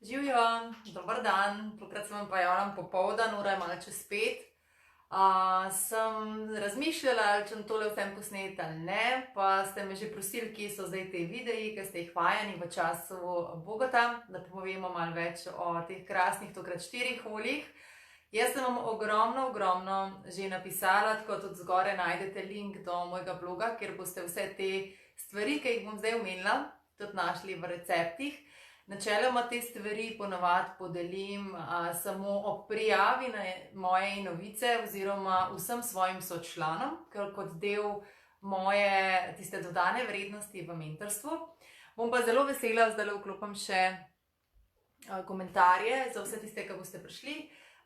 Živijo, dober dan, tokrat se vam pa javljam popoldan, ura je malo čez 5. Sem razmišljala, ali če bom tole vsem posnet ali ne, pa ste me že prosili, kje so zdaj te videi, ki ste jih vajeni v času Bogota, da povemo malo več o teh krasnih tokrat 4 oljih. Jaz sem vam ogromno že napisala, tako tudi zgoraj najdete link do mojega bloga, kjer boste vse te stvari, ki jih bom zdaj omenila, tudi našli v receptih. Načeloma te stvari ponavadi podelim samo ob prijavi na moje novice oziroma vsem svojim sočlanom, ker kot del moje tiste dodane vrednosti v mentorstvu. Bom pa zelo vesela, zdaj vklopim še komentarje za vse tiste, ki boste prišli,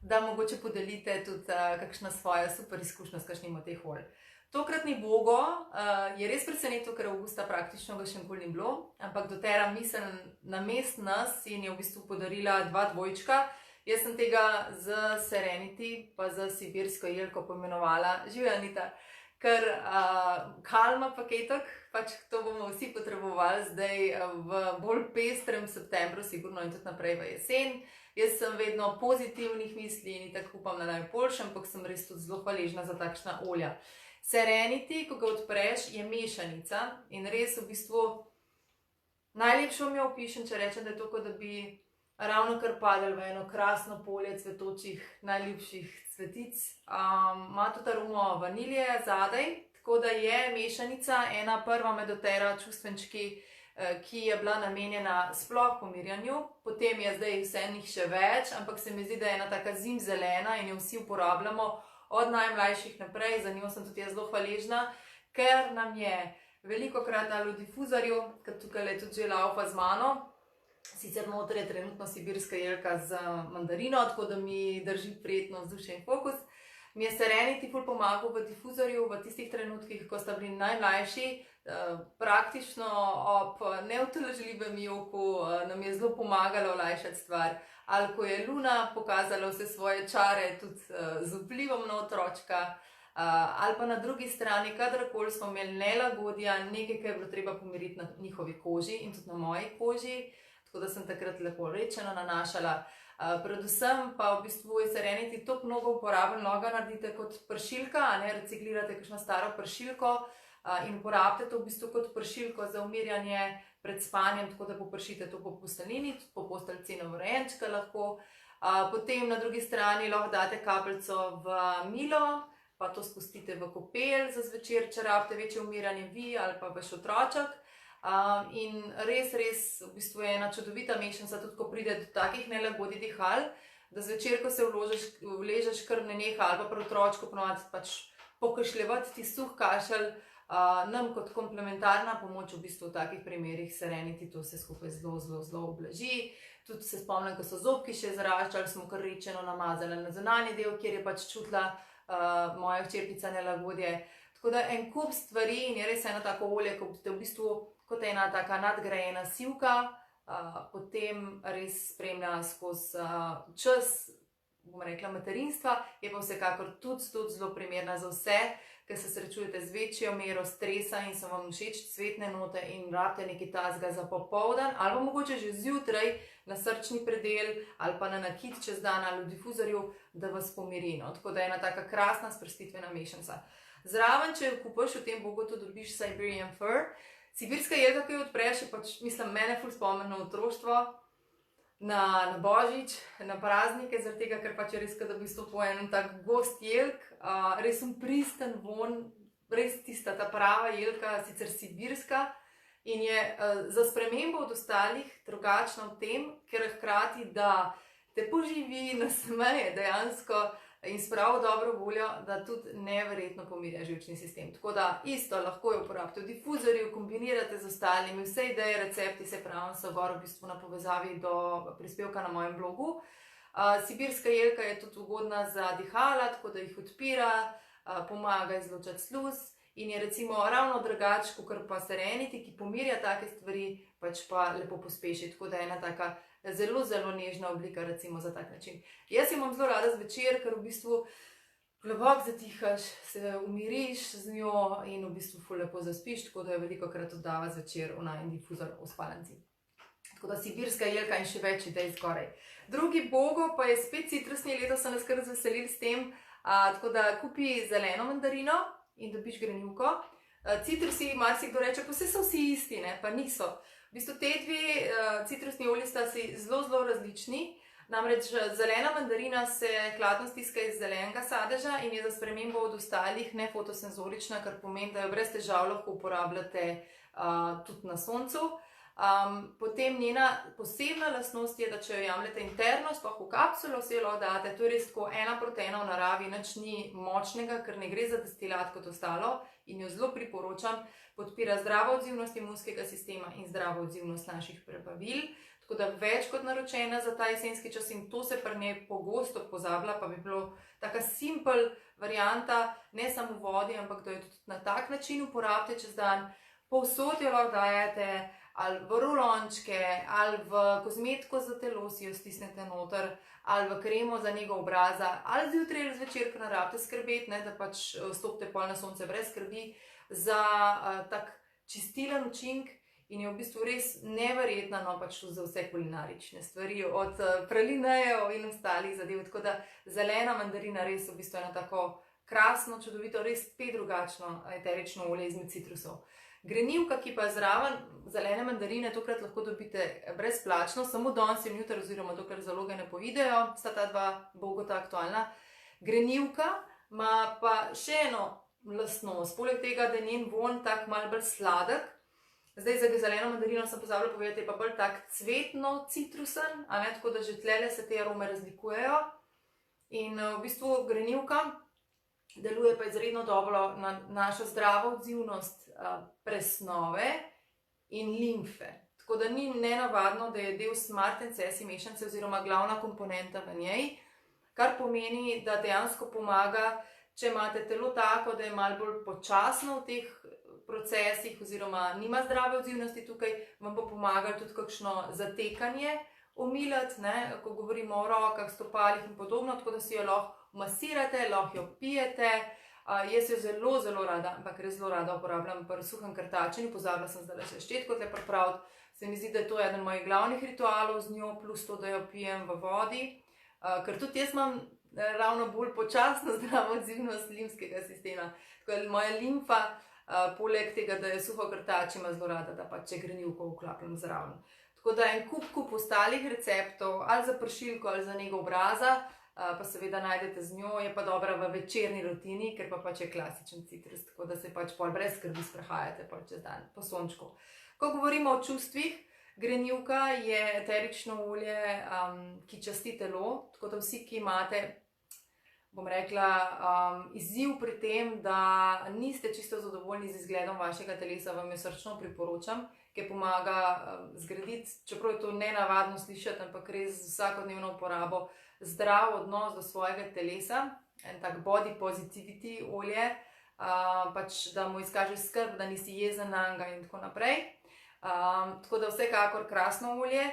da mogoče podelite tudi kakšno svojo super izkušnjo s kakšnim od teh olj. Tokratni Bogo je res presenetil, ker avgusta praktično ga še nikoli ni bilo, ampak dotera misel namest nas in je v bistvu podarila 2 dvojčka. Jaz sem tega z Serenity pa z sibirsko jelko pomenovala Živja Anita, ker kalma paketek, pač to bomo vsi potrebovali zdaj v bolj pestrem septembru, sigurno in tudi naprej v jesen. Jaz sem vedno pozitivnih misli in tako upam na najboljše, ampak sem res tudi zelo hvaležna za takšna olja. Serenity, ko ga odpreš, je mešanica in res v bistvu najlepšo mi jo opišem, če rečem, da je to, kot da bi ravno kar padel v eno krasno polje cvetočih najljubših cvetic. Ima tudi aromo vanilije zadaj, tako da je mešanica ena prva med dotera čustvenčki, ki je bila namenjena sploh pomirjanju. Potem je zdaj vsenih še več, ampak se mi zdi, da je ena taka zimzelena in jo vsi uporabljamo od najmlajših naprej, za njo sem tudi jaz zelo hvaležna, ker nam je velikokrat dalo v difuzorju, ker tukaj je tudi že laufa z mano, sicer noter je trenutno sibirska jelka z mandarino, tako da mi drži prijetno vzdušje in fokus. Mi je Serenity ful pomagal v difuzorju v tistih trenutkih, ko sta bili najmlajši, praktično ob neutolažljivem joku nam je zelo pomagalo olajšati stvar. Ali ko je Luna pokazala vse svoje čare tudi z vplivom na otročka, ali pa na drugi strani, kadarkoli smo imeli nelagodja, nekaj, kar je bilo treba pomiriti na njihovi koži in tudi na moji koži, tako da sem takrat lepo rečeno nanašala. Predvsem pa v bistvu je Serenity toliko mnogo uporaben, ga naredite kot pršilka, reciklirate kakšno staro pršilko in uporabite to v bistvu kot pršilko za umirjanje pred spanjem, tako da popršite to po posteljini, tudi po posteljci novorojenčka lahko. Potem na drugi strani lahko date kapljico v milo, pa to spustite v kopel za zvečer, če rabite večje umirjanje vi ali pa vaš otroček. In res v bistvu je ena čudovita mešanica, tudi ko pride do takih nelagodij dihal, da zvečer, ko se vležeš kar neneha ali pa pri otročku ponovadi pač pokašljevati ti suh kašelj, nam kot komplementarna pomoč v bistvu v takih primerih Serenity to vse skupaj zelo oblaži. Tudi se spomnim, ko so zobki še zaraščali, smo kar rečeno namazali na zunanji del, kjer je pač čutila moja hčerkica nelagodje. Tako da en kup stvari in je res eno tako olje, ko boste v bistvu kot ena taka nadgrajena sivka, potem res spremlja skozi čas, bom rekla, materinstva, je pa vsekakor tudi zelo primerna za vse, ker se srečujete z večjo mero stresa in so vam všeč cvetne note in rabite nekaj tazga za popoldan, ali pa mogoče že zjutraj na srčni predel, ali pa na nakit čez dan ali v difuzorju, da vas pomiri. Tako da je ena taka krasna sprstitvena mešanica. Zraven, če jo kupaš, v tem Bogotu dobiš Siberian Fir. Sibirska jelka, ki jo odpreš, je pač, mislim, mene ful spomni na otroštvo, na Božič, na praznike, zaradi tega, ker pač je res, da bi stopil en tak gost jelk, res pristen von, res tista ta prava jelka, sicer sibirska, in je za spremembo od ostalih drugačna v tem, ker hkrati, da te poživi, nasmeje dejansko in spravi dobro voljo, da tudi neverjetno pomirja živčni sistem. Tako da isto lahko jo uporabite v difuzorju, kombinirate z ostalimi, vse ideje, recepti, se pravi, so gor v bistvu na povezavi do prispevka na mojem blogu. Sibirska jelka je tudi ugodna za dihala, tako da jih odpira, pomaga izločati sluz in je recimo ravno drugače, kot pa Serenity, ki pomirja take stvari, pač pa lepo pospeši, tako da je ena taka zelo nežna oblika recimo za tak način. Jaz imam zelo rada zvečer, ker v bistvu globoko zatihaš, se umiriš z njo in v bistvu ful lepo zaspiš, tako da jo velikokrat oddava zvečer v najin difuzor v spalnici. Tako da sibirska jelka in še več idej zgoraj. Drugi bogo pa je spet citrusni, letos so nas kar razveselili s tem, tako da kupi zeleno mandarino in dobiš grenivko. Citrusi, marsikdo reče, pa so vsi isti, ne? Pa niso. V bistvu te dve citrusni olji sta si zelo, zelo različni. Namreč zelena mandarina se hladno stiska iz zelenega sadeža in je za spremembo od ostalih nefotosenzorična, kar pomeni, da jo brez težav lahko uporabljate tudi na soncu. Potem njena posebna lastnost je, da če jo jemljete interno, sploh v kapsulo, vse jo lahko date, to je res tako 1:1 v naravi, nič ni močnega, ker ne gre za destilat kot ostalo in jo zelo priporočam, podpira zdravo odzivnost imunskega sistema in zdravo odzivnost naših prebavil. Tako da več kot naročena za ta jesenski čas in to se pri njej pogosto pozablja, pa bi bilo taka simpel varianta, ne samo v vodi, ampak da jo tudi na tak način uporabite čez dan. Povsod jo lahko dajete, ali v rolončke, ali v kozmetiko za telo si jo stisnete noter, ali v kremo za nego obraza, ali zjutraj ali zvečer, ker ne rabite skrbeti, da pač stopite pol na sonce brez skrbi, za tak čistilen učinek. In je v bistvu res neverjetna, no pač za vse kulinarične stvari, od pralinejev in ostalih zadev. Tako da zelena mandarina res v bistvu eno tako krasno, čudovito, res spet drugačno eterično olje izmed citrusov. Grenivka, ki pa je zraven zelene mandarine, tokrat lahko dobite brezplačno, samo danes in jutri, oziroma dokler zaloge ne poidejo, sta ta dva bogota aktualna. Grenivka ima pa še eno lastnost, poleg tega, da je njen vonj tak malo bolj sladek. Zdaj za zeleno mandarino sem pozabila povedati, je pa bolj tak cvetno citrusen, tako da že tlele se te arome razlikujejo. In v bistvu grenivka deluje pa izredno dobro na našo zdravo odzivnost presnove in limfe. Tako da ni nenavadno, da je del Smart & Sassy mešanice oziroma glavna komponenta v njej, kar pomeni, da dejansko pomaga, če imate telo tako, da je malo bolj počasno v teh procesih oziroma nima zdrave odzivnosti tukaj, vam bo pomagalo tudi kakšno zatekanje omiliti, ko govorimo o rokah, stopalih in podobno, tako da si jo lahko masirate, lahko jo pijete. Jaz jo zelo, zelo rada, ampak res zelo rada uporabljam pri suhem krtačenju, pozabila sem zdaj še ščetko tle pripraviti. Se mi zdi, da je to eden mojih glavnih ritualov z njo, plus to, da jo pijem v vodi, ker tudi jaz imam ravno bolj počasno zdravo odzivnost limfskega sistema. Tako da moja limfa, poleg tega, da je suho krtač, ima zelo rada, da pa če grenivko vklapljam zraven. Tako da en kup ostalih receptov, ali za pršilko, ali za nego obraza, pa seveda najdete z njo, je pa dobra v večerni rutini, ker pa pač je klasičen citrus, tako da se pač pol brez skrbi sprehajate pol čez dan po sončku. Ko govorimo o čustvih, grenivka je eterično olje, ki časti telo, tako da vsi, ki imate, bom rekla, izziv pri tem, da niste čisto zadovoljni z izgledom vašega telesa, vam jo srčno priporočam, ki pomaga zgraditi, čeprav je to nenavadno slišati, ampak res z vsakodnevno uporabo, zdrav odnos do svojega telesa, en tak body positivity olje, pač da mu izkažeš skrb, da nisi jezen nanj in tako naprej. Tako da vsekakor krasno olje.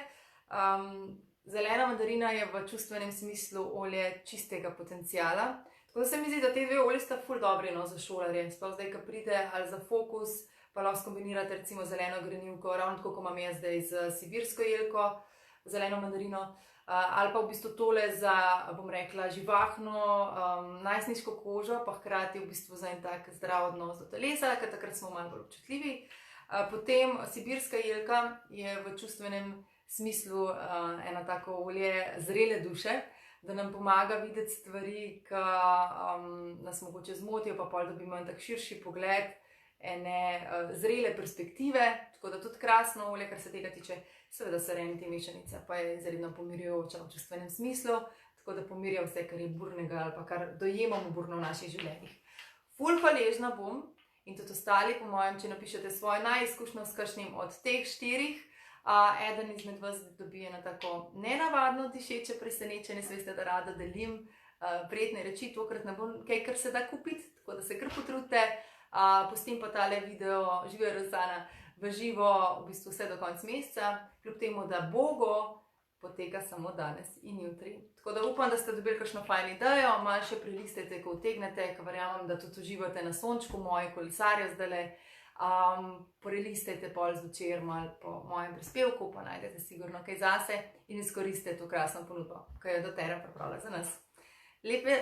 Zelena mandarina je v čustvenem smislu olje čistega potenciala. Tako da se mi zdi, da te dve olje sta ful dobri za šolarje. Sploh zdaj, ko pride ali za fokus, pa lahko skombinirate recimo zeleno grenivko, ravno tako, ko imam jaz zdaj z sibirsko jelko, zeleno mandarino, ali pa v bistvu tole za, bom rekla, živahno, najstniško kožo, pa hkrati v bistvu za en tak zdrav odnos do telesa, ker takrat smo malo bolj občutljivi. Potem sibirska jelka je v čustvenem smislu eno tako olje zrele duše, da nam pomaga videti stvari, ki nas mogoče zmotijo, pa pol dobimo en tak širši pogled, ene zrele perspektive, tako da tudi krasno olje, kar se tega tiče. Seveda serenity mešanica pa je izredno pomirjujoča v čustvenem smislu, tako da pomirja vse, kar je burnega ali pa kar dojemamo burno v naših življenjih. Ful hvaležna bom in tudi ostali, po mojem, če napišete svojo najizkušnjo s kakšnim od teh 4, eden izmed vas dobi eno tako nenavadno dišeče presenečenje, se veste, da rada delim prijetne reči, tokrat ne bom kaj, kar se da kupiti, tako da se kar potrudite. Pustim pa tale video, Živjo Rozana, v živo v bistvu vse do konca meseca, kljub temu, da bogo poteka samo danes in jutri. Tako da upam, da ste dobili kakšno fajn idejo, malo še prilistite, ko utegnete, ko verjamem, da tudi uživate na sončku moje kolesarje zdajle, Prelistajte pol zvečer malo po mojem prispevku, pa najdete sigurno kaj zase in izkoristite to krasno ponudbo, ki jo doTERRA pripravlja za nas.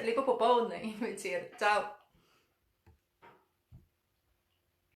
Lepo popoldne in večer. Čau!